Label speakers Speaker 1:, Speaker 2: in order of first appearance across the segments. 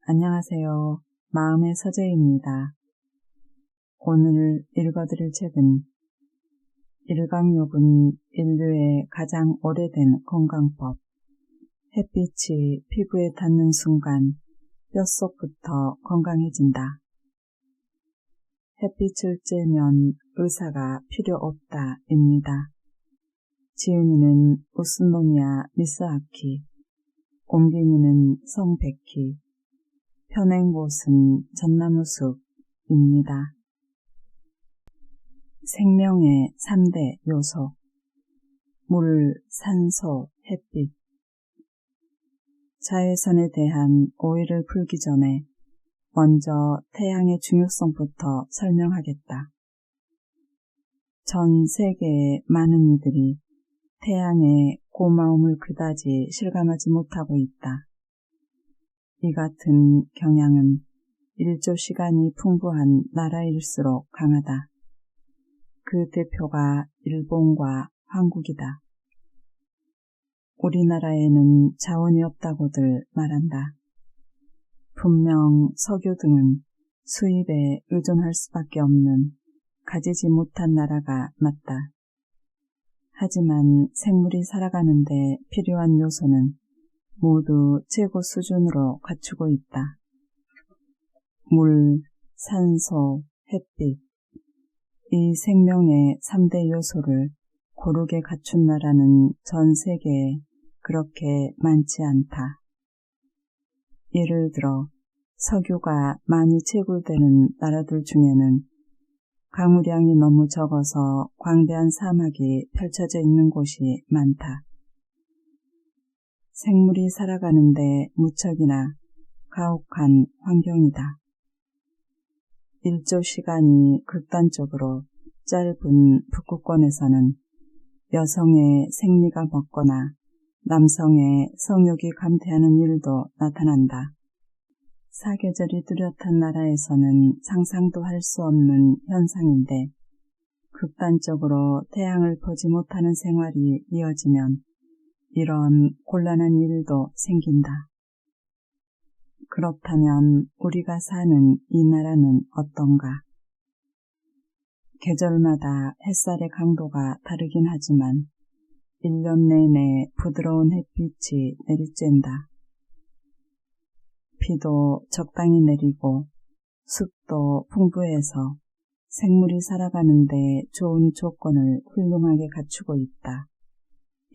Speaker 1: 안녕하세요. 마음의 서재입니다. 오늘 읽어드릴 책은 일광욕은 인류의 가장 오래된 건강법. 햇빛이 피부에 닿는 순간 뼛속부터 건강해진다. 햇빛을 쬐면 의사가 필요 없다입니다. 지은이는 우스노미야 미스아키, 옮김이는 성백희, 펴낸 곳은 전나무숲입니다. 생명의 3대 요소, 물, 산소, 햇빛. 자외선에 대한 오해를 풀기 전에 먼저 태양의 중요성부터 설명하겠다. 전 세계의 많은 이들이 태양의 고마움을 그다지 실감하지 못하고 있다. 이 같은 경향은 일조 시간이 풍부한 나라일수록 강하다. 그 대표가 일본과 한국이다. 우리나라에는 자원이 없다고들 말한다. 분명 석유 등은 수입에 의존할 수밖에 없는 가지지 못한 나라가 맞다. 하지만 생물이 살아가는데 필요한 요소는 모두 최고 수준으로 갖추고 있다. 물, 산소, 햇빛. 이 생명의 3대 요소를 고르게 갖춘 나라는 전 세계에 그렇게 많지 않다. 예를 들어 석유가 많이 채굴되는 나라들 중에는 강우량이 너무 적어서 광대한 사막이 펼쳐져 있는 곳이 많다. 생물이 살아가는데 무척이나 가혹한 환경이다. 일조 시간이 극단적으로 짧은 북극권에서는 여성의 생리가 먹거나 남성의 성욕이 감퇴하는 일도 나타난다. 사계절이 뚜렷한 나라에서는 상상도 할 수 없는 현상인데 극단적으로 태양을 보지 못하는 생활이 이어지면 이런 곤란한 일도 생긴다. 그렇다면 우리가 사는 이 나라는 어떤가? 계절마다 햇살의 강도가 다르긴 하지만 1년 내내 부드러운 햇빛이 내리쬐다. 비도 적당히 내리고 숲도 풍부해서 생물이 살아가는데 좋은 조건을 훌륭하게 갖추고 있다.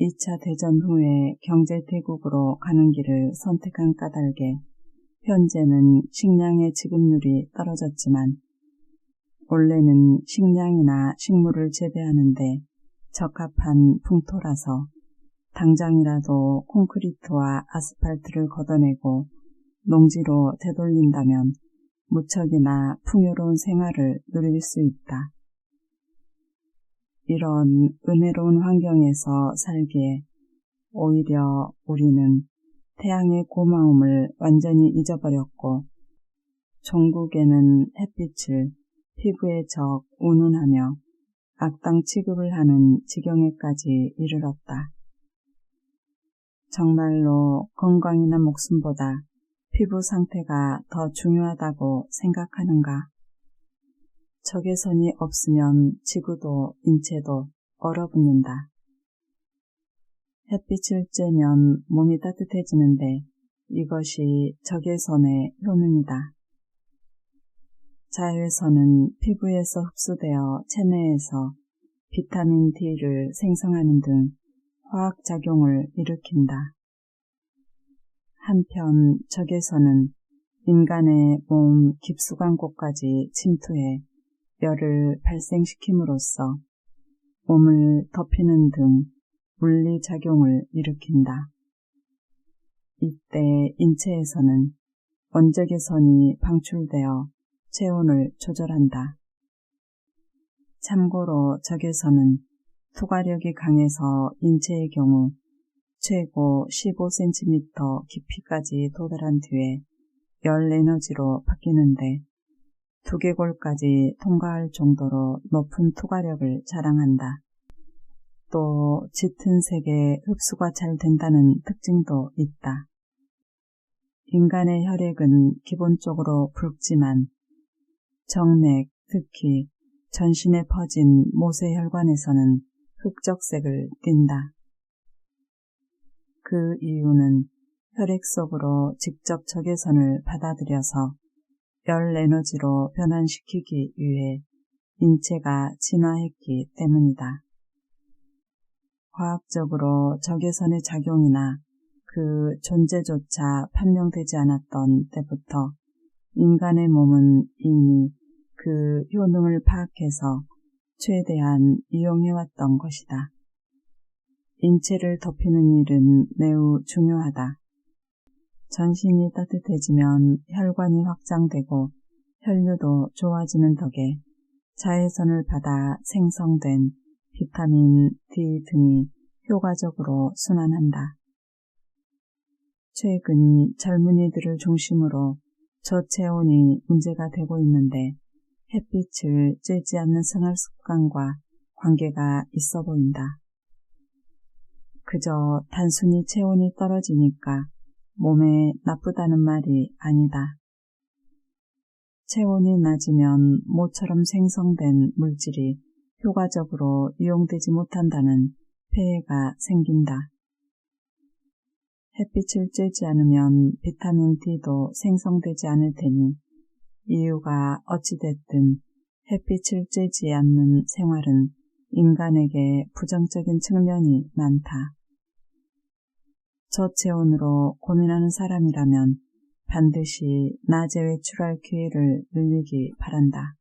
Speaker 1: 2차 대전 후에 경제대국으로 가는 길을 선택한 까닭에 현재는 식량의 지급률이 떨어졌지만 원래는 식량이나 식물을 재배하는데 적합한 풍토라서 당장이라도 콘크리트와 아스팔트를 걷어내고 농지로 되돌린다면 무척이나 풍요로운 생활을 누릴 수 있다. 이런 은혜로운 환경에서 살기에 오히려 우리는 태양의 고마움을 완전히 잊어버렸고 종국에는 햇빛을 피부에 적 운운하며 악당 취급을 하는 지경에까지 이르렀다. 정말로 건강이나 목숨보다 피부 상태가 더 중요하다고 생각하는가? 적외선이 없으면 지구도 인체도 얼어붙는다. 햇빛을 쬐면 몸이 따뜻해지는데 이것이 적외선의 효능이다. 자외선은 피부에서 흡수되어 체내에서 비타민 D를 생성하는 등 화학작용을 일으킨다. 한편 적외선은 인간의 몸 깊수간곳까지 침투해 열을 발생시킴으로써 몸을 덮이는 등 물리작용을 일으킨다. 이때 인체에서는 원적외선이 방출되어 체온을 조절한다. 참고로 적외선은 투과력이 강해서 인체의 경우 최고 15cm 깊이까지 도달한 뒤에 열 에너지로 바뀌는데 두개골까지 통과할 정도로 높은 투과력을 자랑한다. 또 짙은 색의 흡수가 잘 된다는 특징도 있다. 인간의 혈액은 기본적으로 붉지만 정맥, 특히 전신에 퍼진 모세혈관에서는 흑적색을 띈다. 그 이유는 혈액 속으로 직접 적외선을 받아들여서 열 에너지로 변환시키기 위해 인체가 진화했기 때문이다. 과학적으로 적외선의 작용이나 그 존재조차 판명되지 않았던 때부터 인간의 몸은 이미 그 효능을 파악해서 최대한 이용해왔던 것이다. 인체를 덮이는 일은 매우 중요하다. 전신이 따뜻해지면 혈관이 확장되고 혈류도 좋아지는 덕에 자외선을 받아 생성된 비타민 D 등이 효과적으로 순환한다. 최근 젊은이들을 중심으로 저체온이 문제가 되고 있는데 햇빛을 쬐지 않는 생활 습관과 관계가 있어 보인다. 그저 단순히 체온이 떨어지니까 몸에 나쁘다는 말이 아니다. 체온이 낮으면 모처럼 생성된 물질이 효과적으로 이용되지 못한다는 폐해가 생긴다. 햇빛을 쬐지 않으면 비타민 D도 생성되지 않을 테니 이유가 어찌됐든 햇빛을 쬐지 않는 생활은 인간에게 부정적인 측면이 많다. 저체온으로 고민하는 사람이라면 반드시 낮에 외출할 기회를 늘리기 바란다.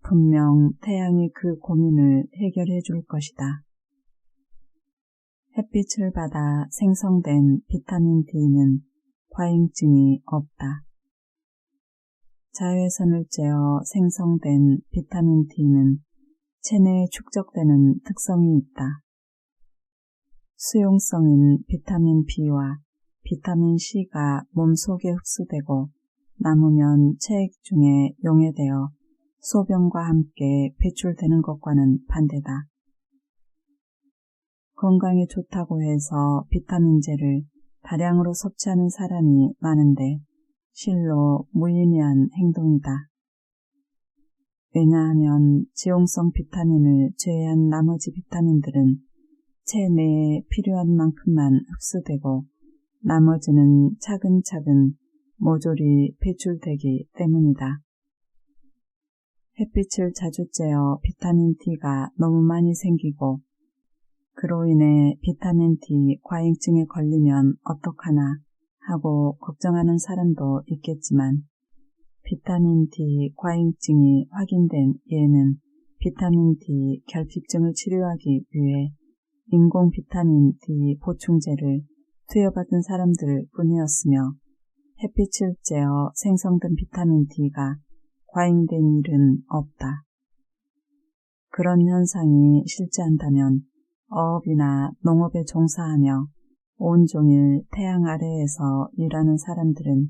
Speaker 1: 분명 태양이 그 고민을 해결해 줄 것이다. 햇빛을 받아 생성된 비타민 D는 과잉증이 없다. 자외선을 쬐어 생성된 비타민 D는 체내에 축적되는 특성이 있다. 수용성인 비타민 B와 비타민 C가 몸속에 흡수되고 남으면 체액 중에 용해되어 소변과 함께 배출되는 것과는 반대다. 건강에 좋다고 해서 비타민제를 다량으로 섭취하는 사람이 많은데 실로 무의미한 행동이다. 왜냐하면 지용성 비타민을 제외한 나머지 비타민들은 체내에 필요한 만큼만 흡수되고 나머지는 차근차근 모조리 배출되기 때문이다. 햇빛을 자주 쬐어 비타민 D가 너무 많이 생기고 그로 인해 비타민 D 과잉증에 걸리면 어떡하나 하고 걱정하는 사람도 있겠지만 비타민 D 과잉증이 확인된 예는 비타민 D 결핍증을 치료하기 위해 인공 비타민 D 보충제를 투여받은 사람들 뿐이었으며 햇빛을 쬐어 생성된 비타민 D가 과잉된 일은 없다. 그런 현상이 실제한다면 어업이나 농업에 종사하며 온종일 태양 아래에서 일하는 사람들은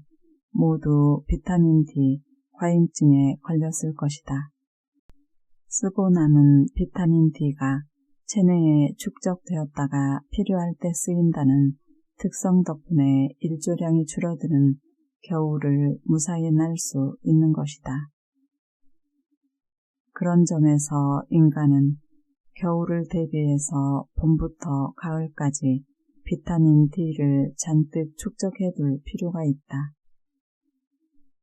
Speaker 1: 모두 비타민 D 과잉증에 걸렸을 것이다. 쓰고 남은 비타민 D가 체내에 축적되었다가 필요할 때 쓰인다는 특성 덕분에 일조량이 줄어드는 겨울을 무사히 날 수 있는 것이다. 그런 점에서 인간은 겨울을 대비해서 봄부터 가을까지 비타민 D를 잔뜩 축적해둘 필요가 있다.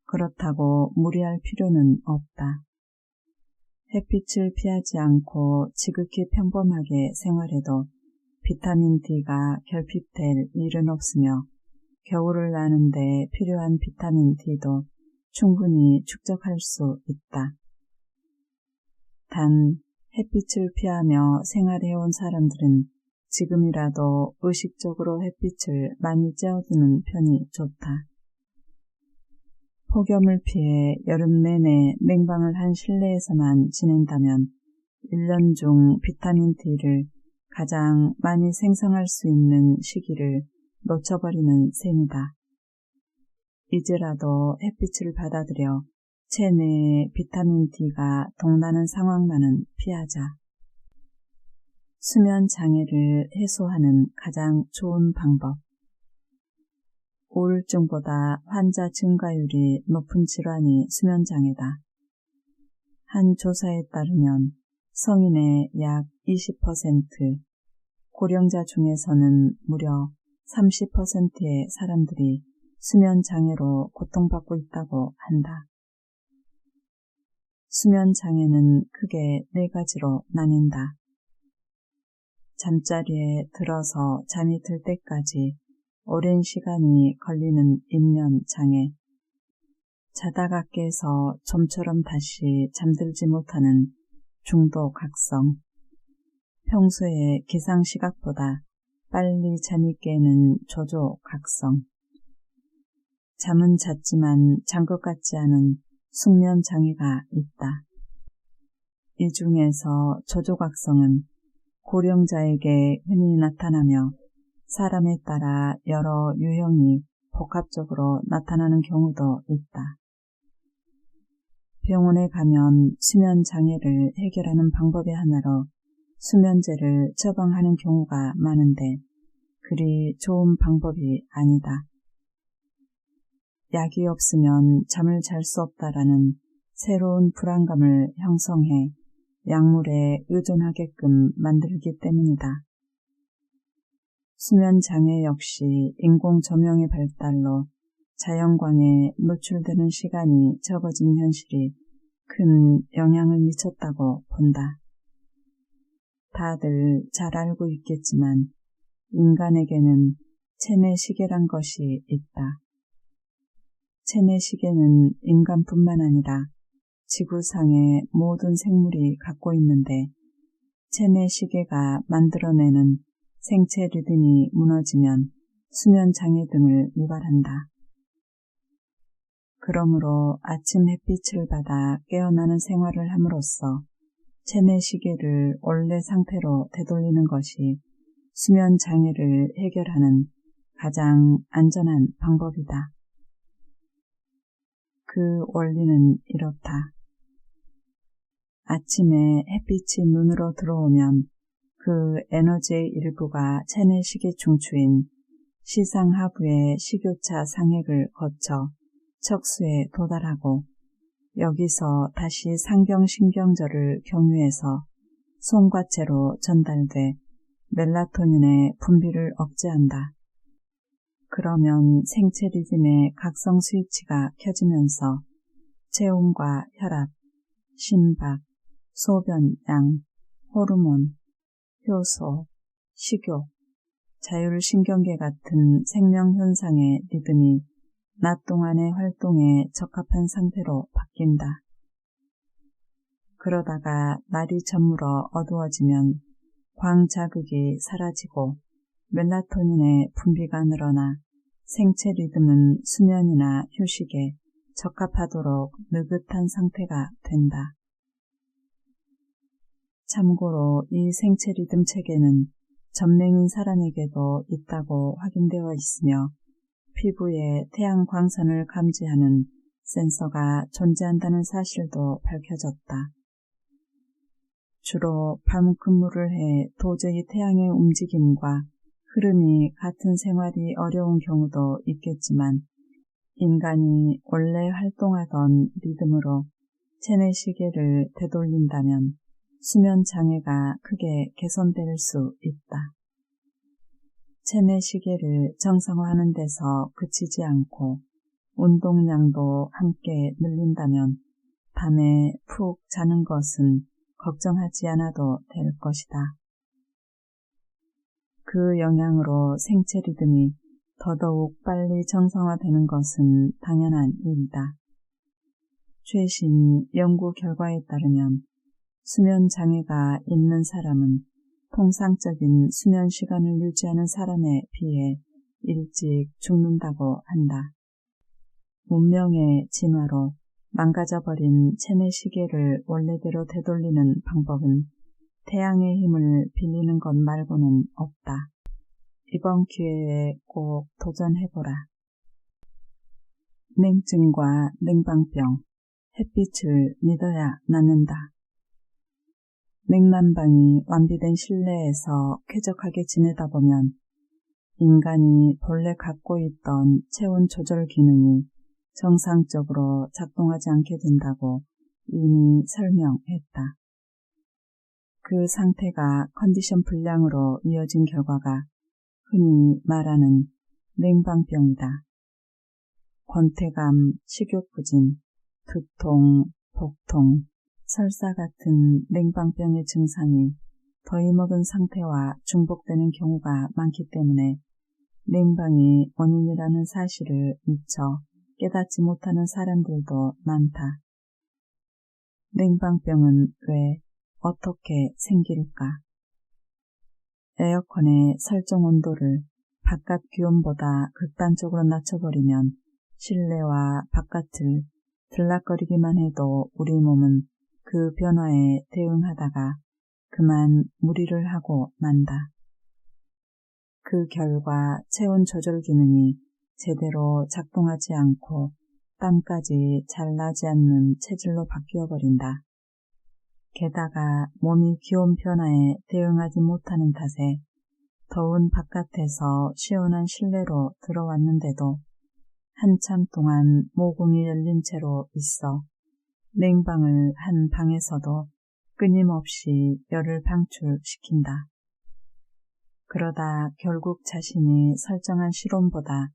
Speaker 1: 그렇다고 무리할 필요는 없다. 햇빛을 피하지 않고 지극히 평범하게 생활해도 비타민 D가 결핍될 일은 없으며 겨울을 나는데 필요한 비타민 D도 충분히 축적할 수 있다. 단 햇빛을 피하며 생활해온 사람들은 지금이라도 의식적으로 햇빛을 많이 쬐어두는 편이 좋다. 폭염을 피해 여름 내내 냉방을 한 실내에서만 지낸다면 1년 중 비타민 D를 가장 많이 생성할 수 있는 시기를 놓쳐버리는 셈이다. 이제라도 햇빛을 받아들여 체내에 비타민 D가 동나는 상황만은 피하자. 수면 장애를 해소하는 가장 좋은 방법. 우울증보다 환자 증가율이 높은 질환이 수면장애다. 한 조사에 따르면 성인의 약 20%, 고령자 중에서는 무려 30%의 사람들이 수면장애로 고통받고 있다고 한다. 수면장애는 크게 4가지로 나뉜다. 잠자리에 들어서 잠이 들 때까지 오랜 시간이 걸리는 입면장애, 자다가 깨서 좀처럼 다시 잠들지 못하는 중도각성, 평소의 기상시각보다 빨리 잠이 깨는 조조각성, 잠은 잤지만 잔 것 같지 않은 숙면장애가 있다. 이 중에서 조조각성은 고령자에게 흔히 나타나며 사람에 따라 여러 유형이 복합적으로 나타나는 경우도 있다. 병원에 가면 수면장애를 해결하는 방법의 하나로 수면제를 처방하는 경우가 많은데 그리 좋은 방법이 아니다. 약이 없으면 잠을 잘 수 없다라는 새로운 불안감을 형성해 약물에 의존하게끔 만들기 때문이다. 수면장애 역시 인공조명의 발달로 자연광에 노출되는 시간이 적어진 현실이 큰 영향을 미쳤다고 본다. 다들 잘 알고 있겠지만 인간에게는 체내시계란 것이 있다. 체내시계는 인간뿐만 아니라 지구상의 모든 생물이 갖고 있는데 체내시계가 만들어내는 생체 리듬이 무너지면 수면장애 등을 유발한다. 그러므로 아침 햇빛을 받아 깨어나는 생활을 함으로써 체내시계를 원래 상태로 되돌리는 것이 수면장애를 해결하는 가장 안전한 방법이다. 그 원리는 이렇다. 아침에 햇빛이 눈으로 들어오면 그 에너지의 일부가 체내시계 중추인 시상하부의 식교차 상액을 거쳐 척수에 도달하고 여기서 다시 상경신경절을 경유해서 송과체로 전달돼 멜라토닌의 분비를 억제한다. 그러면 생체 리듬의 각성 스위치가 켜지면서 체온과 혈압, 심박, 소변량, 호르몬, 효소, 식욕, 자율신경계 같은 생명현상의 리듬이 낮 동안의 활동에 적합한 상태로 바뀐다. 그러다가 날이 저물어 어두워지면 광자극이 사라지고 멜라토닌의 분비가 늘어나 생체 리듬은 수면이나 휴식에 적합하도록 느긋한 상태가 된다. 참고로 이 생체 리듬 체계는 전맹인 사람에게도 있다고 확인되어 있으며 피부에 태양 광선을 감지하는 센서가 존재한다는 사실도 밝혀졌다. 주로 밤 근무를 해 도저히 태양의 움직임과 흐름이 같은 생활이 어려운 경우도 있겠지만 인간이 원래 활동하던 리듬으로 체내시계를 되돌린다면 수면장애가 크게 개선될 수 있다. 체내시계를 정상화하는 데서 그치지 않고 운동량도 함께 늘린다면 밤에 푹 자는 것은 걱정하지 않아도 될 것이다. 그 영향으로 생체 리듬이 더더욱 빨리 정상화되는 것은 당연한 일이다. 최신 연구 결과에 따르면 수면장애가 있는 사람은 통상적인 수면 시간을 유지하는 사람에 비해 일찍 죽는다고 한다. 문명의 진화로 망가져버린 체내시계를 원래대로 되돌리는 방법은 태양의 힘을 빌리는 것 말고는 없다. 이번 기회에 꼭 도전해보라. 냉증과 냉방병, 햇빛을 믿어야 낫는다. 냉난방이 완비된 실내에서 쾌적하게 지내다 보면 인간이 본래 갖고 있던 체온 조절 기능이 정상적으로 작동하지 않게 된다고 이미 설명했다. 그 상태가 컨디션 불량으로 이어진 결과가 흔히 말하는 냉방병이다. 권태감, 식욕부진, 두통, 복통, 설사 같은 냉방병의 증상이 더위 먹은 상태와 중복되는 경우가 많기 때문에 냉방이 원인이라는 사실을 미처 깨닫지 못하는 사람들도 많다. 냉방병은 왜, 어떻게 생길까? 에어컨의 설정 온도를 바깥 기온보다 극단적으로 낮춰버리면 실내와 바깥을 들락거리기만 해도 우리 몸은 그 변화에 대응하다가 그만 무리를 하고 만다. 그 결과 체온 조절 기능이 제대로 작동하지 않고 땀까지 잘 나지 않는 체질로 바뀌어버린다. 게다가 몸이 기온 변화에 대응하지 못하는 탓에 더운 바깥에서 시원한 실내로 들어왔는데도 한참 동안 모공이 열린 채로 있어 냉방을 한 방에서도 끊임없이 열을 방출시킨다. 그러다 결국 자신이 설정한 실온보다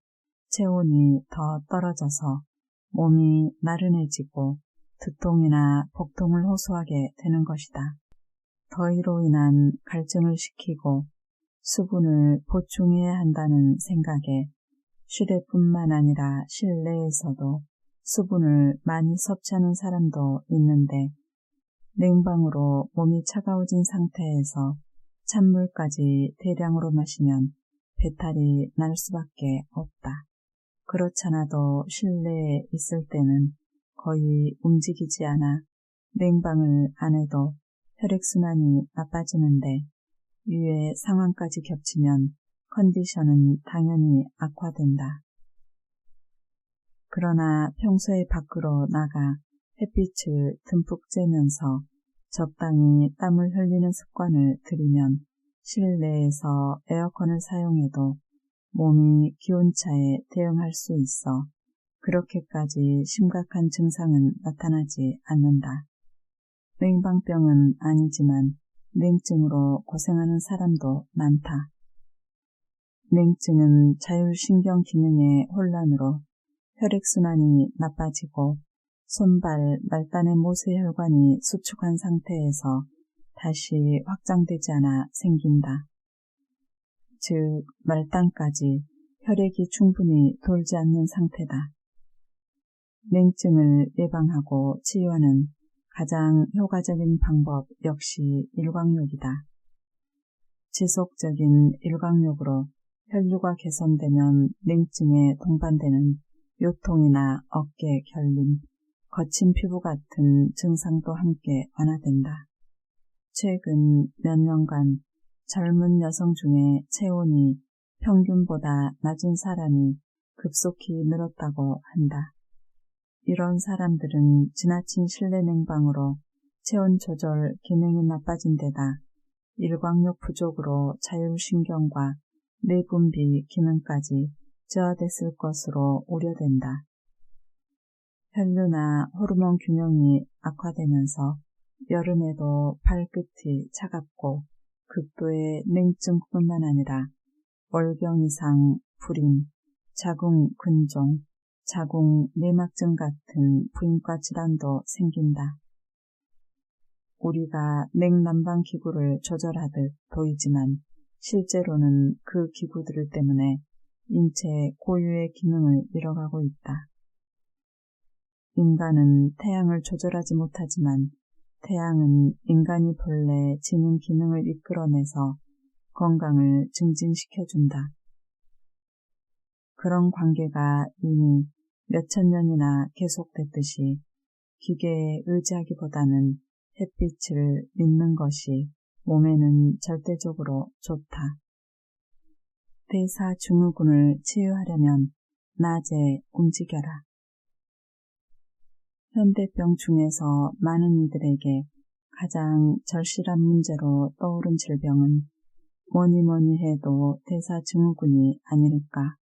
Speaker 1: 체온이 더 떨어져서 몸이 나른해지고 두통이나 복통을 호소하게 되는 것이다. 더위로 인한 갈증을 식히고 수분을 보충해야 한다는 생각에 실외뿐만 아니라 실내에서도 수분을 많이 섭취하는 사람도 있는데 냉방으로 몸이 차가워진 상태에서 찬물까지 대량으로 마시면 배탈이 날 수밖에 없다. 그렇잖아도 실내에 있을 때는 거의 움직이지 않아 냉방을 안 해도 혈액순환이 나빠지는데 위의 상황까지 겹치면 컨디션은 당연히 악화된다. 그러나 평소에 밖으로 나가 햇빛을 듬뿍 쬐면서 적당히 땀을 흘리는 습관을 들이면 실내에서 에어컨을 사용해도 몸이 기온차에 대응할 수 있어 그렇게까지 심각한 증상은 나타나지 않는다. 냉방병은 아니지만 냉증으로 고생하는 사람도 많다. 냉증은 자율신경 기능의 혼란으로 혈액순환이 나빠지고 손발, 말단의 모세혈관이 수축한 상태에서 다시 확장되지 않아 생긴다. 즉, 말단까지 혈액이 충분히 돌지 않는 상태다. 냉증을 예방하고 치유하는 가장 효과적인 방법 역시 일광욕이다. 지속적인 일광욕으로 혈류가 개선되면 냉증에 동반되는 요통이나 어깨 결림, 거친 피부 같은 증상도 함께 완화된다. 최근 몇 년간 젊은 여성 중에 체온이 평균보다 낮은 사람이 급속히 늘었다고 한다. 이런 사람들은 지나친 실내 냉방으로 체온 조절 기능이 나빠진 데다 일광욕 부족으로 자율신경과 내분비 기능까지 저하됐을 것으로 우려된다. 혈류나 호르몬 균형이 악화되면서 여름에도 발끝이 차갑고 극도의 냉증뿐만 아니라 월경 이상 불임, 자궁 근종, 자궁 내막증 같은 부인과 질환도 생긴다. 우리가 냉난방 기구를 조절하듯 보이지만 실제로는 그 기구들 때문에 인체 고유의 기능을 잃어가고 있다. 인간은 태양을 조절하지 못하지만 태양은 인간이 본래 지닌 기능을 이끌어내서 건강을 증진시켜준다. 그런 관계가 이미 몇천 년이나 계속됐듯이 기계에 의지하기보다는 햇빛을 믿는 것이 몸에는 절대적으로 좋다. 대사증후군을 치유하려면 낮에 움직여라. 현대병 중에서 많은 이들에게 가장 절실한 문제로 떠오른 질병은 뭐니 해도 대사증후군이 아닐까.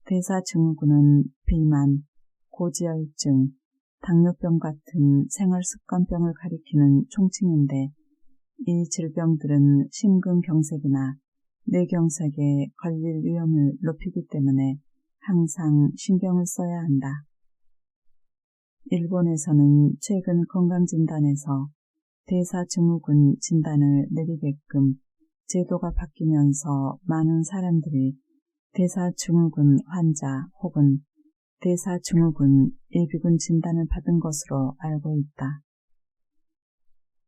Speaker 1: 대사증후군은 비만, 고지혈증, 당뇨병 같은 생활습관병을 가리키는 총칭인데 이 질병들은 심근경색이나 뇌경색에 걸릴 위험을 높이기 때문에 항상 신경을 써야 한다. 일본에서는 최근 건강진단에서 대사증후군 진단을 내리게끔 제도가 바뀌면서 많은 사람들이 대사증후군 환자 혹은 대사증후군 예비군 진단을 받은 것으로 알고 있다.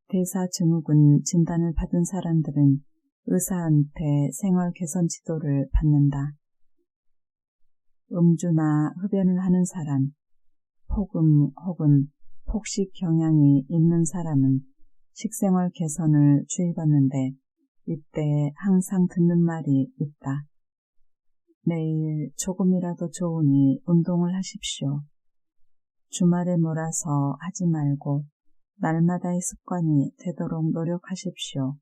Speaker 1: 대사증후군 진단을 받은 사람들은 의사한테 생활 개선 지도를 받는다. 음주나 흡연을 하는 사람, 폭음 혹은 폭식 경향이 있는 사람은 식생활 개선을 주의받는데 이때 항상 듣는 말이 있다. 내일 조금이라도 좋으니 운동을 하십시오. 주말에 몰아서 하지 말고 날마다의 습관이 되도록 노력하십시오.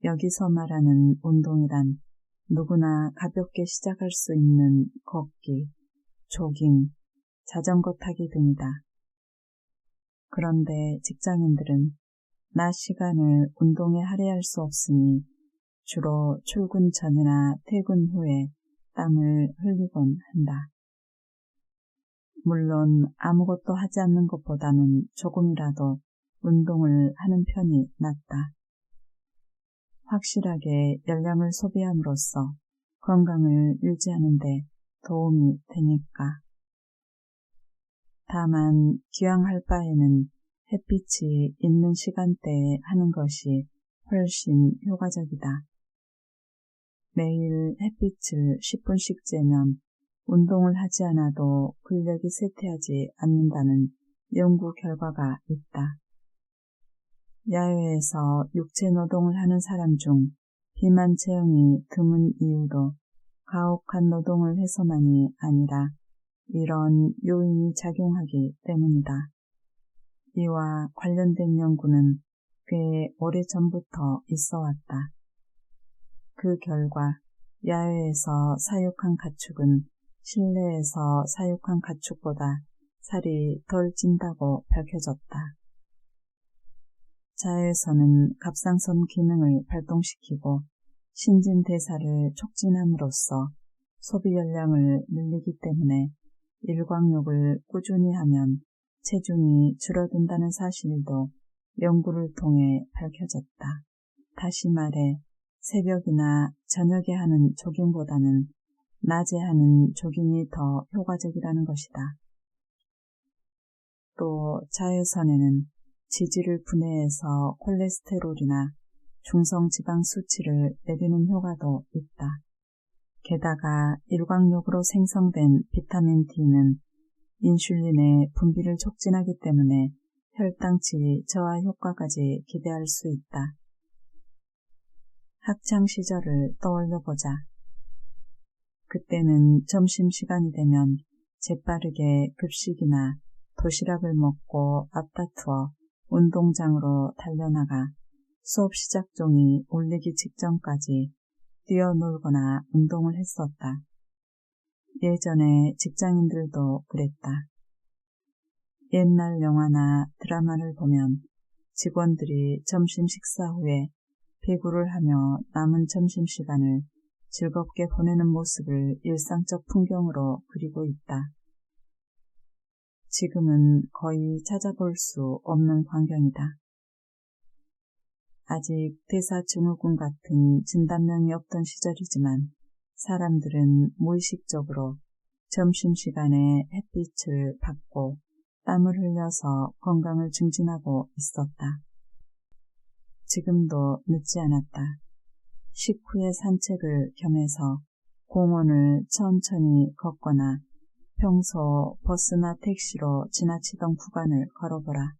Speaker 1: 여기서 말하는 운동이란 누구나 가볍게 시작할 수 있는 걷기, 조깅, 자전거 타기 등이다. 그런데 직장인들은 낮 시간을 운동에 할애할 수 없으니 주로 출근 전이나 퇴근 후에 땀을 흘리곤 한다. 물론 아무것도 하지 않는 것보다는 조금이라도 운동을 하는 편이 낫다. 확실하게 열량을 소비함으로써 건강을 유지하는 데 도움이 되니까. 다만 기왕할 바에는 햇빛이 있는 시간대에 하는 것이 훨씬 효과적이다. 매일 햇빛을 10분씩 쬐면 운동을 하지 않아도 근력이 쇠퇴하지 않는다는 연구 결과가 있다. 야외에서 육체 노동을 하는 사람 중 비만 체형이 드문 이유도 가혹한 노동을 해서만이 아니라 이런 요인이 작용하기 때문이다. 이와 관련된 연구는 꽤 오래전부터 있어왔다. 그 결과 야외에서 사육한 가축은 실내에서 사육한 가축보다 살이 덜 찐다고 밝혀졌다. 자외선은 갑상선 기능을 발동시키고 신진대사를 촉진함으로써 소비 열량을 늘리기 때문에 일광욕을 꾸준히 하면 체중이 줄어든다는 사실도 연구를 통해 밝혀졌다. 다시 말해 새벽이나 저녁에 하는 조깅보다는 낮에 하는 조깅이 더 효과적이라는 것이다. 또 자외선에는 지질을 분해해서 콜레스테롤이나 중성지방 수치를 내리는 효과도 있다. 게다가 일광욕으로 생성된 비타민 D는 인슐린의 분비를 촉진하기 때문에 혈당치 저하 효과까지 기대할 수 있다. 학창시절을 떠올려보자. 그때는 점심시간이 되면 재빠르게 급식이나 도시락을 먹고 앞다투어 운동장으로 달려나가 수업 시작 종이 울리기 직전까지 뛰어놀거나 운동을 했었다. 예전에 직장인들도 그랬다. 옛날 영화나 드라마를 보면 직원들이 점심 식사 후에 배구를 하며 남은 점심시간을 즐겁게 보내는 모습을 일상적 풍경으로 그리고 있다. 지금은 거의 찾아볼 수 없는 광경이다. 아직 대사증후군 같은 진단명이 없던 시절이지만 사람들은 무의식적으로 점심시간에 햇빛을 받고 땀을 흘려서 건강을 증진하고 있었다. 지금도 늦지 않았다. 식후에 산책을 겸해서 공원을 천천히 걷거나 평소 버스나 택시로 지나치던 구간을 걸어보라.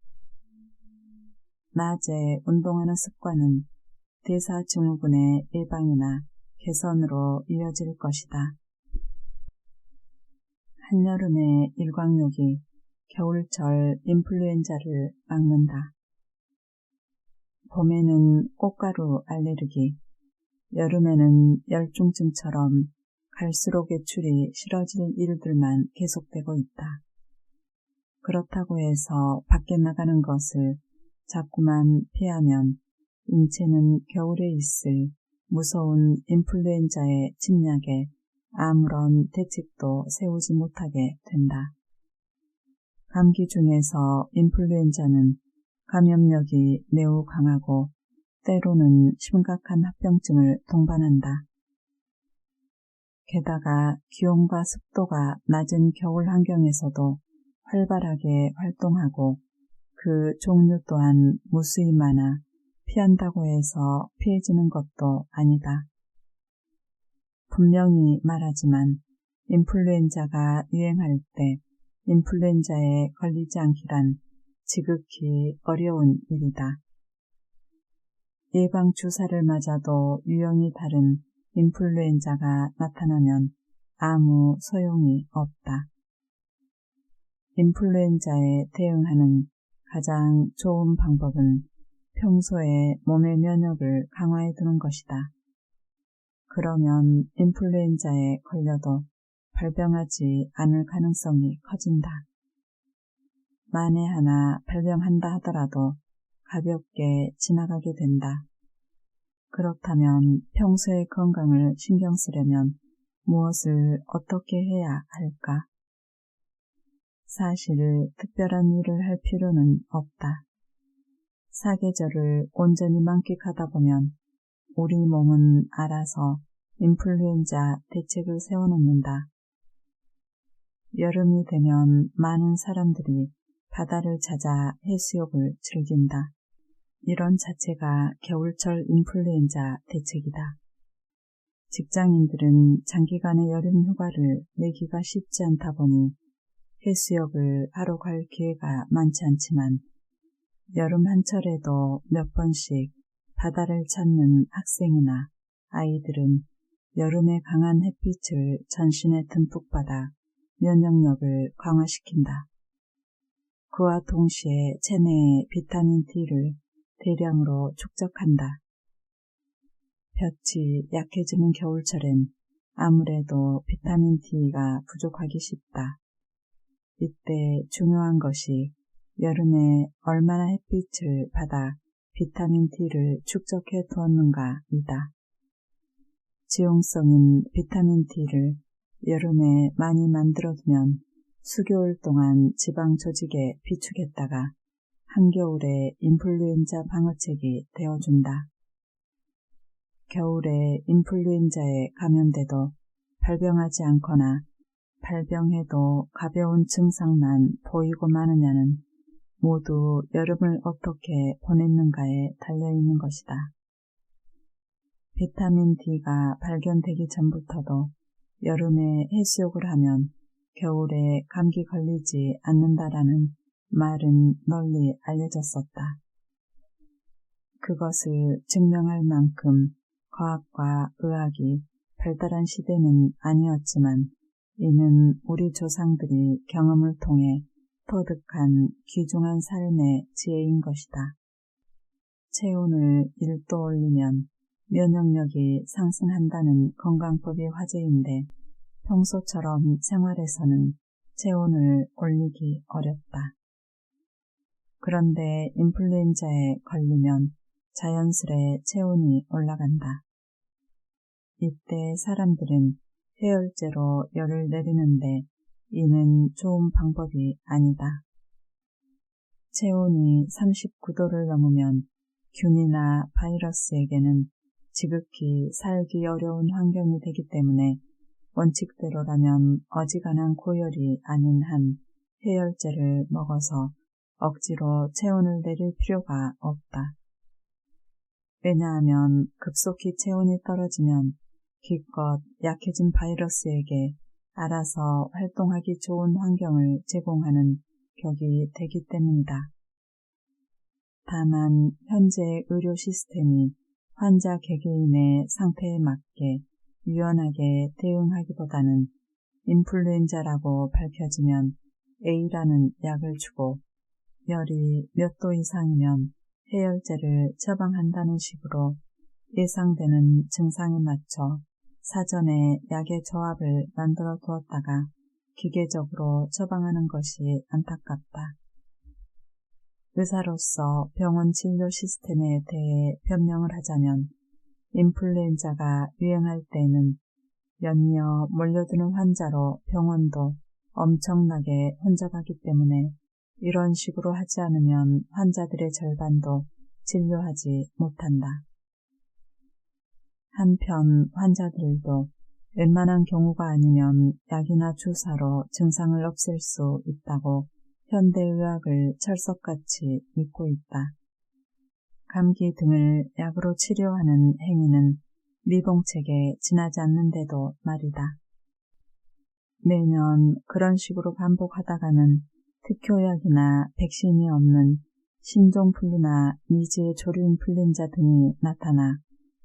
Speaker 1: 낮에 운동하는 습관은 대사증후군의 예방이나 개선으로 이어질 것이다. 한여름의 일광욕이 겨울철 인플루엔자를 막는다. 봄에는 꽃가루 알레르기, 여름에는 열중증처럼 갈수록 외출이 싫어질 일들만 계속되고 있다. 그렇다고 해서 밖에 나가는 것을 자꾸만 피하면 인체는 겨울에 있을 무서운 인플루엔자의 침략에 아무런 대책도 세우지 못하게 된다. 감기 중에서 인플루엔자는 감염력이 매우 강하고 때로는 심각한 합병증을 동반한다. 게다가 기온과 습도가 낮은 겨울 환경에서도 활발하게 활동하고 그 종류 또한 무수히 많아 피한다고 해서 피해지는 것도 아니다. 분명히 말하지만 인플루엔자가 유행할 때 인플루엔자에 걸리지 않기란 지극히 어려운 일이다. 예방주사를 맞아도 유형이 다른 인플루엔자가 나타나면 아무 소용이 없다. 인플루엔자에 대응하는 가장 좋은 방법은 평소에 몸의 면역을 강화해 두는 것이다. 그러면 인플루엔자에 걸려도 발병하지 않을 가능성이 커진다. 만에 하나 발병한다 하더라도 가볍게 지나가게 된다. 그렇다면 평소의 건강을 신경 쓰려면 무엇을 어떻게 해야 할까? 사실 특별한 일을 할 필요는 없다. 사계절을 온전히 만끽하다 보면 우리 몸은 알아서 인플루엔자 대책을 세워놓는다. 여름이 되면 많은 사람들이 바다를 찾아 해수욕을 즐긴다. 이런 자체가 겨울철 인플루엔자 대책이다. 직장인들은 장기간의 여름 휴가를 내기가 쉽지 않다 보니 해수욕을 하러 갈 기회가 많지 않지만 여름 한철에도 몇 번씩 바다를 찾는 학생이나 아이들은 여름의 강한 햇빛을 전신에 듬뿍 받아 면역력을 강화시킨다. 그와 동시에 체내의 비타민 D를 대량으로 축적한다. 볕이 약해지는 겨울철엔 아무래도 비타민 D가 부족하기 쉽다. 이때 중요한 것이 여름에 얼마나 햇빛을 받아 비타민 D를 축적해 두었는가이다. 지용성인 비타민 D를 여름에 많이 만들어두면 수개월 동안 지방 조직에 비축했다가 한겨울에 인플루엔자 방어책이 되어준다. 겨울에 인플루엔자에 감염돼도 발병하지 않거나 발병해도 가벼운 증상만 보이고 마느냐는 모두 여름을 어떻게 보냈는가에 달려있는 것이다. 비타민 D가 발견되기 전부터도 여름에 해수욕을 하면 겨울에 감기 걸리지 않는다라는 말은 널리 알려졌었다. 그것을 증명할 만큼 과학과 의학이 발달한 시대는 아니었지만 이는 우리 조상들이 경험을 통해 터득한 귀중한 삶의 지혜인 것이다. 체온을 1도 올리면 면역력이 상승한다는 건강법이 화제인데 평소처럼 생활에서는 체온을 올리기 어렵다. 그런데 인플루엔자에 걸리면 자연스레 체온이 올라간다. 이때 사람들은 해열제로 열을 내리는데 이는 좋은 방법이 아니다. 체온이 39도를 넘으면 균이나 바이러스에게는 지극히 살기 어려운 환경이 되기 때문에 원칙대로라면 어지간한 고열이 아닌 한 해열제를 먹어서 억지로 체온을 내릴 필요가 없다. 왜냐하면 급속히 체온이 떨어지면 기껏 약해진 바이러스에게 알아서 활동하기 좋은 환경을 제공하는 격이 되기 때문이다. 다만 현재의 의료 시스템이 환자 개개인의 상태에 맞게 유연하게 대응하기보다는 인플루엔자라고 밝혀지면 A라는 약을 주고 열이 몇 도 이상이면 해열제를 처방한다는 식으로 예상되는 증상에 맞춰 사전에 약의 조합을 만들어 두었다가 기계적으로 처방하는 것이 안타깝다. 의사로서 병원 진료 시스템에 대해 변명을 하자면 인플루엔자가 유행할 때에는 연이어 몰려드는 환자로 병원도 엄청나게 혼잡하기 때문에 이런 식으로 하지 않으면 환자들의 절반도 진료하지 못한다. 한편 환자들도 웬만한 경우가 아니면 약이나 주사로 증상을 없앨 수 있다고 현대의학을 철석같이 믿고 있다. 감기 등을 약으로 치료하는 행위는 미봉책에 지나지 않는데도 말이다. 매년 그런 식으로 반복하다가는 특효약이나 백신이 없는 신종플루나 미지의 조류인플루엔자 등이 나타나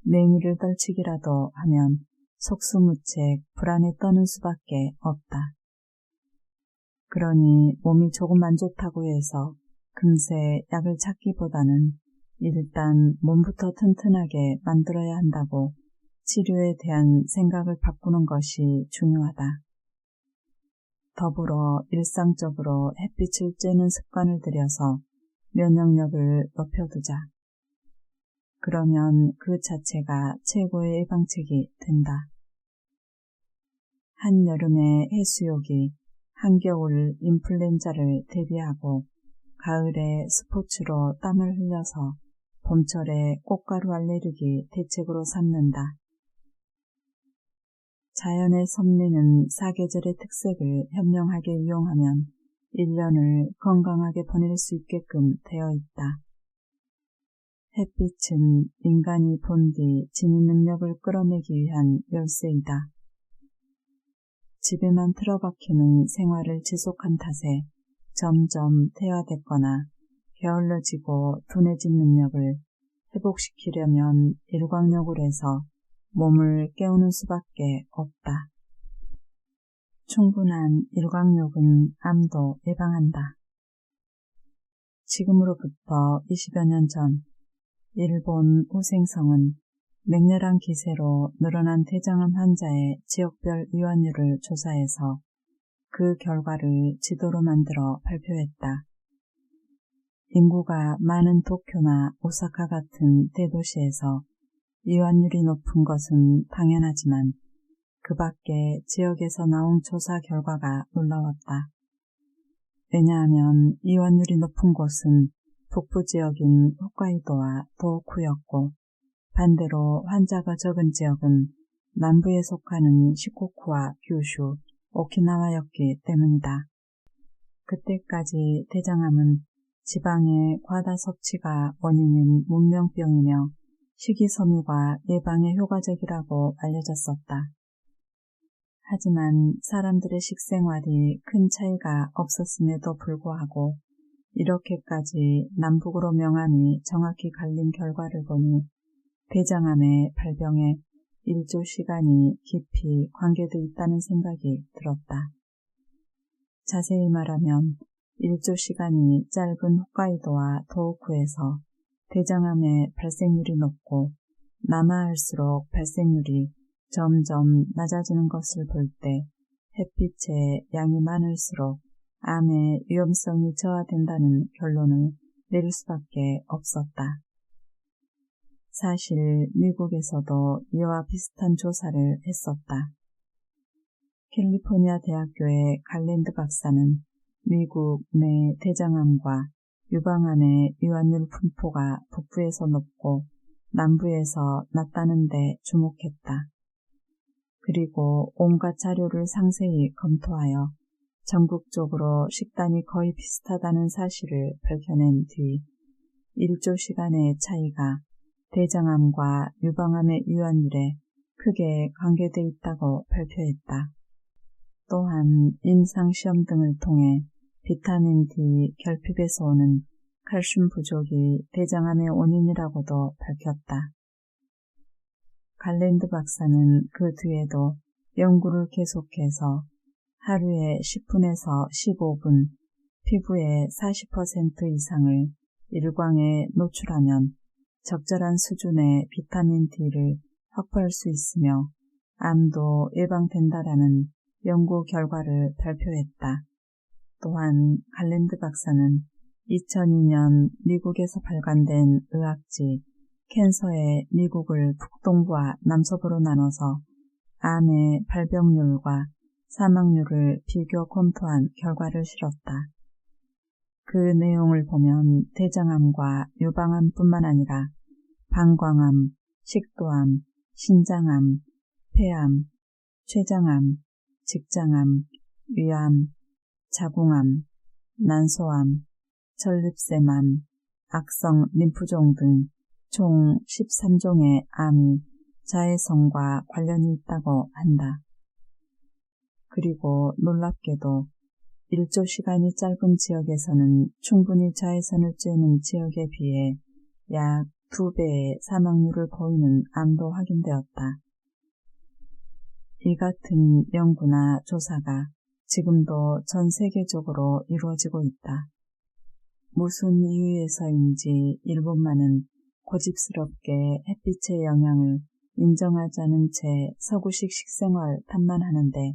Speaker 1: 맹위를 떨치기라도 하면 속수무책 불안에 떠는 수밖에 없다. 그러니 몸이 조금 안 좋다고 해서 금세 약을 찾기보다는 일단 몸부터 튼튼하게 만들어야 한다고 치료에 대한 생각을 바꾸는 것이 중요하다. 더불어 일상적으로 햇빛을 쬐는 습관을 들여서 면역력을 높여두자. 그러면 그 자체가 최고의 예방책이 된다. 한여름의 해수욕이 한겨울 인플루엔자를 대비하고 가을에 스포츠로 땀을 흘려서 봄철에 꽃가루 알레르기 대책으로 삼는다. 자연의 섭리는 사계절의 특색을 현명하게 이용하면 1년을 건강하게 보낼 수 있게끔 되어 있다. 햇빛은 인간이 본디 지닌 능력을 끌어내기 위한 열쇠이다. 집에만 틀어박히는 생활을 지속한 탓에 점점 퇴화됐거나 게을러지고 둔해진 능력을 회복시키려면 일광욕을 해서 몸을 깨우는 수밖에 없다. 충분한 일광욕은 암도 예방한다. 지금으로부터 20여 년 전 일본 우생성은 맹렬한 기세로 늘어난 대장암 환자의 지역별 유환율을 조사해서 그 결과를 지도로 만들어 발표했다. 인구가 많은 도쿄나 오사카 같은 대도시에서 유환율이 높은 것은 당연하지만 그 밖의 지역에서 나온 조사 결과가 놀라웠다. 왜냐하면 유환율이 높은 곳은 북부 지역인 홋카이도와 도호쿠였고 반대로 환자가 적은 지역은 남부에 속하는 시코쿠와 규슈, 오키나와였기 때문이다. 그때까지 대장암은 지방의 과다 섭취가 원인인 문명병이며 식이섬유가 예방에 효과적이라고 알려졌었다. 하지만 사람들의 식생활이 큰 차이가 없었음에도 불구하고 이렇게까지 남북으로 명암이 정확히 갈린 결과를 보니 대장암의 발병에 일조 시간이 깊이 관계돼 있다는 생각이 들었다. 자세히 말하면 일조 시간이 짧은 홋카이도와 도호쿠에서 대장암의 발생률이 높고 남하할수록 발생률이 점점 낮아지는 것을 볼 때 햇빛의 양이 많을수록 암의 위험성이 저하된다는 결론을 내릴 수밖에 없었다. 사실 미국에서도 이와 비슷한 조사를 했었다. 캘리포니아 대학교의 갈랜드 박사는 미국 내 대장암과 유방암의 유환율 분포가 북부에서 높고 남부에서 낮다는 데 주목했다. 그리고 온갖 자료를 상세히 검토하여 전국적으로 식단이 거의 비슷하다는 사실을 밝혀낸 뒤 1조 시간의 차이가 대장암과 유방암의 유환율에 크게 관계돼 있다고 발표했다. 또한 임상시험 등을 통해 비타민 D 결핍에서 오는 칼슘 부족이 대장암의 원인이라고도 밝혔다. 갈랜드 박사는 그 뒤에도 연구를 계속해서 하루에 10분에서 15분 피부의 40% 이상을 일광에 노출하면 적절한 수준의 비타민 D를 확보할 수 있으며 암도 예방된다라는 연구 결과를 발표했다. 또한 갈랜드 박사는 2002년 미국에서 발간된 의학지 캔서의 미국을 북동부와 남서부로 나눠서 암의 발병률과 사망률을 비교 검토한 결과를 실었다. 그 내용을 보면 대장암과 유방암뿐만 아니라 방광암, 식도암, 신장암, 폐암, 췌장암, 직장암, 위암, 자궁암, 난소암, 전립腺암, 악성 림프종 등 총 13종의 암이 자외선과 관련이 있다고 한다. 그리고 놀랍게도 일조 시간이 짧은 지역에서는 충분히 자외선을 쬐는 지역에 비해 약 2배의 사망률을 보이는 암도 확인되었다. 이 같은 연구나 조사가 지금도 전 세계적으로 이루어지고 있다. 무슨 이유에서인지 일본만은 고집스럽게 햇빛의 영향을 인정하지 않은 채 서구식 식생활 탓만 하는데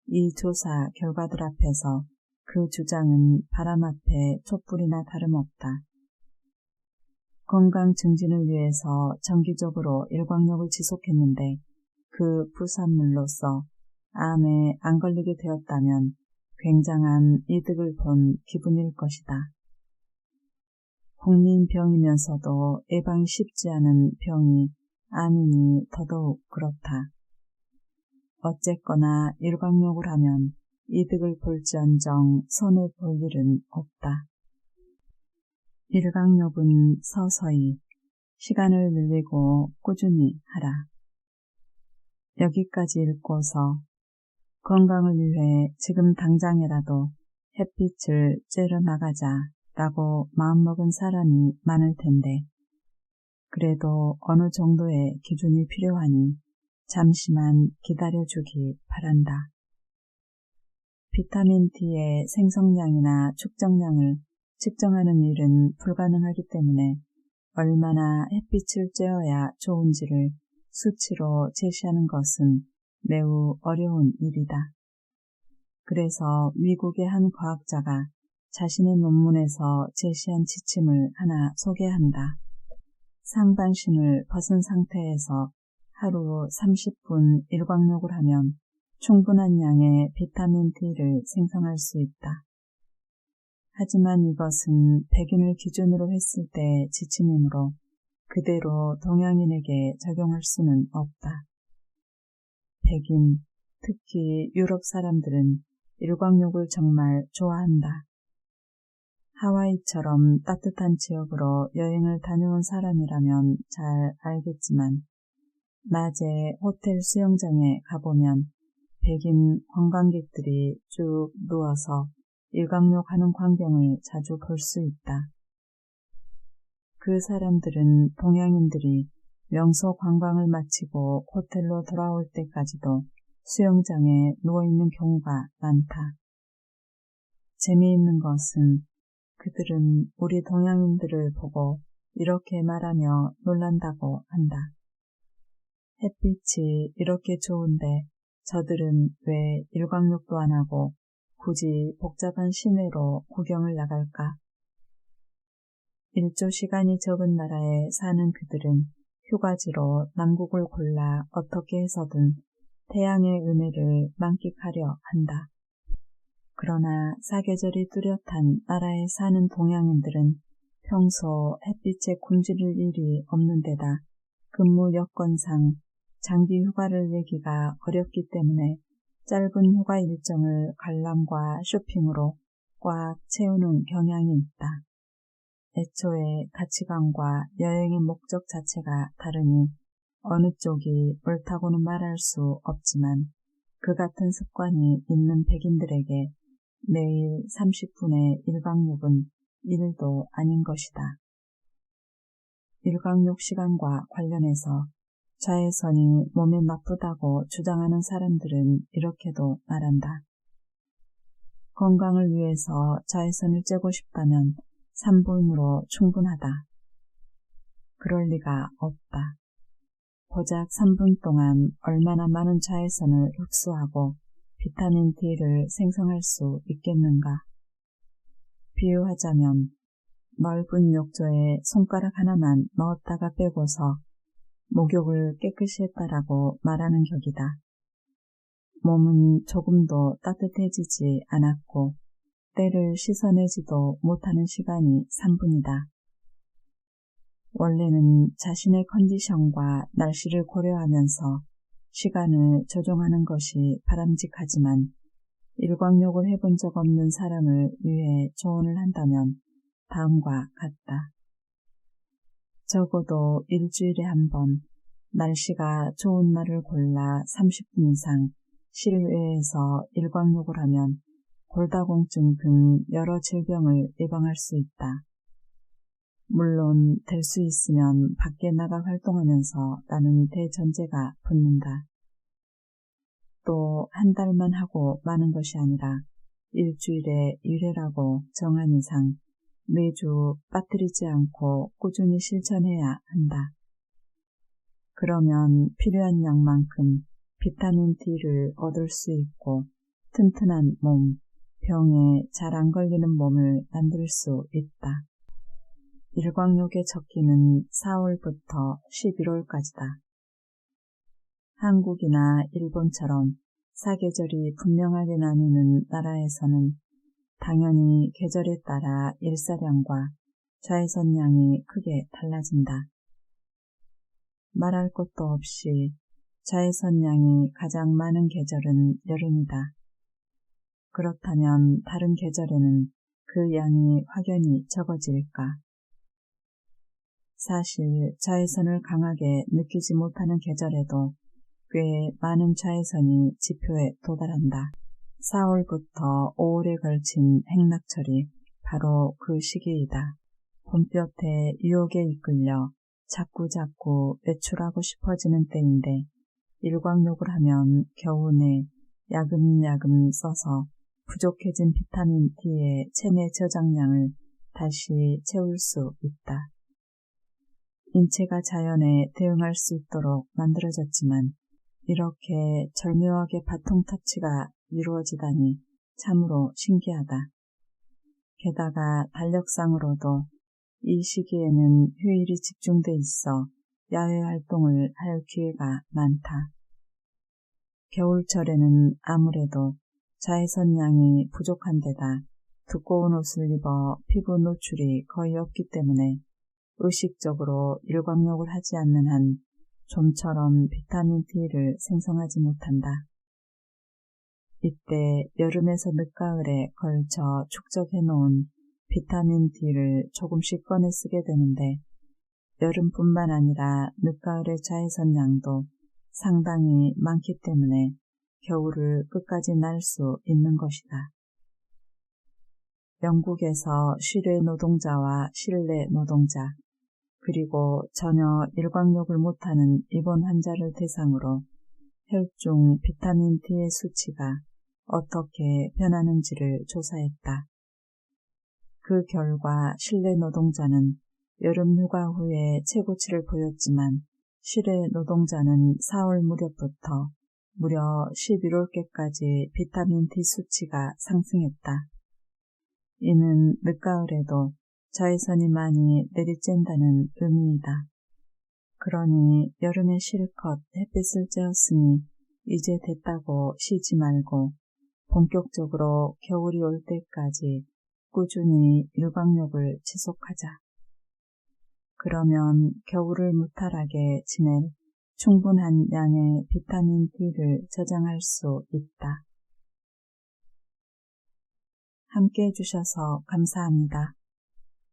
Speaker 1: 이 조사 결과들 앞에서 그 주장은 바람 앞에 촛불이나 다름없다. 건강 증진을 위해서 정기적으로 일광욕을 지속했는데 그 부산물로서 암에 안 걸리게 되었다면 굉장한 이득을 본 기분일 것이다. 국민병이면서도 예방이 쉽지 않은 병이 암이니 더더욱 그렇다. 어쨌거나 일광욕을 하면 이득을 볼지언정 손해볼 일은 없다. 일광욕은 서서히 시간을 늘리고 꾸준히 하라. 여기까지 읽고서 건강을 위해 지금 당장이라도 햇빛을 쬐러 나가자 라고 마음먹은 사람이 많을 텐데 그래도 어느 정도의 기준이 필요하니 잠시만 기다려주기 바란다. 비타민 D의 생성량이나 축적량을 측정하는 일은 불가능하기 때문에 얼마나 햇빛을 쬐어야 좋은지를 수치로 제시하는 것은 매우 어려운 일이다. 그래서 미국의 한 과학자가 자신의 논문에서 제시한 지침을 하나 소개한다. 상반신을 벗은 상태에서 하루 30분 일광욕을 하면 충분한 양의 비타민 D를 생성할 수 있다. 하지만 이것은 백인을 기준으로 했을 때의 지침이므로 그대로 동양인에게 적용할 수는 없다. 백인, 특히 유럽 사람들은 일광욕을 정말 좋아한다. 하와이처럼 따뜻한 지역으로 여행을 다녀온 사람이라면 잘 알겠지만 낮에 호텔 수영장에 가보면 백인 관광객들이 쭉 누워서 일광욕하는 광경을 자주 볼 수 있다. 그 사람들은 동양인들이 명소 관광을 마치고 호텔로 돌아올 때까지도 수영장에 누워있는 경우가 많다. 재미있는 것은 그들은 우리 동양인들을 보고 이렇게 말하며 놀란다고 한다. 햇빛이 이렇게 좋은데 저들은 왜 일광욕도 안 하고 굳이 복잡한 시내로 구경을 나갈까? 일조 시간이 적은 나라에 사는 그들은 휴가지로 남국을 골라 어떻게 해서든 태양의 은혜를 만끽하려 한다. 그러나 사계절이 뚜렷한 나라에 사는 동양인들은 평소 햇빛에 굶주릴 일이 없는 데다 근무 여건상 장기 휴가를 내기가 어렵기 때문에 짧은 휴가 일정을 관람과 쇼핑으로 꽉 채우는 경향이 있다. 애초에 가치관과 여행의 목적 자체가 다르니 어느 쪽이 옳다고는 말할 수 없지만 그 같은 습관이 있는 백인들에게 매일 30분의 일광욕은 일도 아닌 것이다. 일광욕 시간과 관련해서 자외선이 몸에 나쁘다고 주장하는 사람들은 이렇게도 말한다. 건강을 위해서 자외선을 쬐고 싶다면 3분으로 충분하다. 그럴 리가 없다. 고작 3분 동안 얼마나 많은 자외선을 흡수하고 비타민 D를 생성할 수 있겠는가? 비유하자면 넓은 욕조에 손가락 하나만 넣었다가 빼고서 목욕을 깨끗이 했다라고 말하는 격이다. 몸은 조금도 따뜻해지지 않았고 때를 씻어내지도 못하는 시간이 3분이다. 원래는 자신의 컨디션과 날씨를 고려하면서 시간을 조정하는 것이 바람직하지만 일광욕을 해본 적 없는 사람을 위해 조언을 한다면 다음과 같다. 적어도 일주일에 한 번 날씨가 좋은 날을 골라 30분 이상 실외에서 일광욕을 하면 골다공증 등 여러 질병을 예방할 수 있다. 물론 될 수 있으면 밖에 나가 활동하면서 라는 대전제가 붙는다. 또 한 달만 하고 마는 것이 아니라 일주일에 1회라고 정한 이상 매주 빠뜨리지 않고 꾸준히 실천해야 한다. 그러면 필요한 양만큼 비타민 D를 얻을 수 있고 튼튼한 몸, 병에 잘 안 걸리는 몸을 만들 수 있다. 일광욕의 적기는 4월부터 11월까지다. 한국이나 일본처럼 사계절이 분명하게 나뉘는 나라에서는 당연히 계절에 따라 일사량과 자외선량이 크게 달라진다. 말할 것도 없이 자외선량이 가장 많은 계절은 여름이다. 그렇다면 다른 계절에는 그 양이 확연히 적어질까? 사실 자외선을 강하게 느끼지 못하는 계절에도 꽤 많은 자외선이 지표에 도달한다. 4월부터 5월에 걸친 행락철이 바로 그 시기이다. 봄볕에 유혹에 이끌려 자꾸자꾸 외출하고 싶어지는 때인데 일광욕을 하면 겨우 내 야금야금 써서 부족해진 비타민 D의 체내 저장량을 다시 채울 수 있다. 인체가 자연에 대응할 수 있도록 만들어졌지만 이렇게 절묘하게 바통터치가 이루어지다니 참으로 신기하다. 게다가 달력상으로도 이 시기에는 휴일이 집중돼 있어 야외 활동을 할 기회가 많다. 겨울철에는 아무래도 자외선량이 부족한 데다 두꺼운 옷을 입어 피부 노출이 거의 없기 때문에 의식적으로 일광욕을 하지 않는 한 좀처럼 비타민 D를 생성하지 못한다. 이때 여름에서 늦가을에 걸쳐 축적해놓은 비타민 D를 조금씩 꺼내 쓰게 되는데 여름뿐만 아니라 늦가을의 자외선량도 상당히 많기 때문에 겨울을 끝까지 날 수 있는 것이다. 영국에서 실외 노동자와 실내 노동자 그리고 전혀 일광욕을 못하는 입원 환자를 대상으로 혈중 비타민 D의 수치가 어떻게 변하는지를 조사했다. 그 결과 실내 노동자는 여름 휴가 후에 최고치를 보였지만 실외 노동자는 4월 무렵부터 무려 11월께까지 비타민 D 수치가 상승했다. 이는 늦가을에도 자외선이 많이 내리쬐다는 의미이다. 그러니 여름에 실컷 햇빛을 쬐었으니 이제 됐다고 쉬지 말고 본격적으로 겨울이 올 때까지 꾸준히 일광욕을 지속하자. 그러면 겨울을 무탈하게 지낼 충분한 양의 비타민 D를 저장할 수 있다. 함께 해주셔서 감사합니다.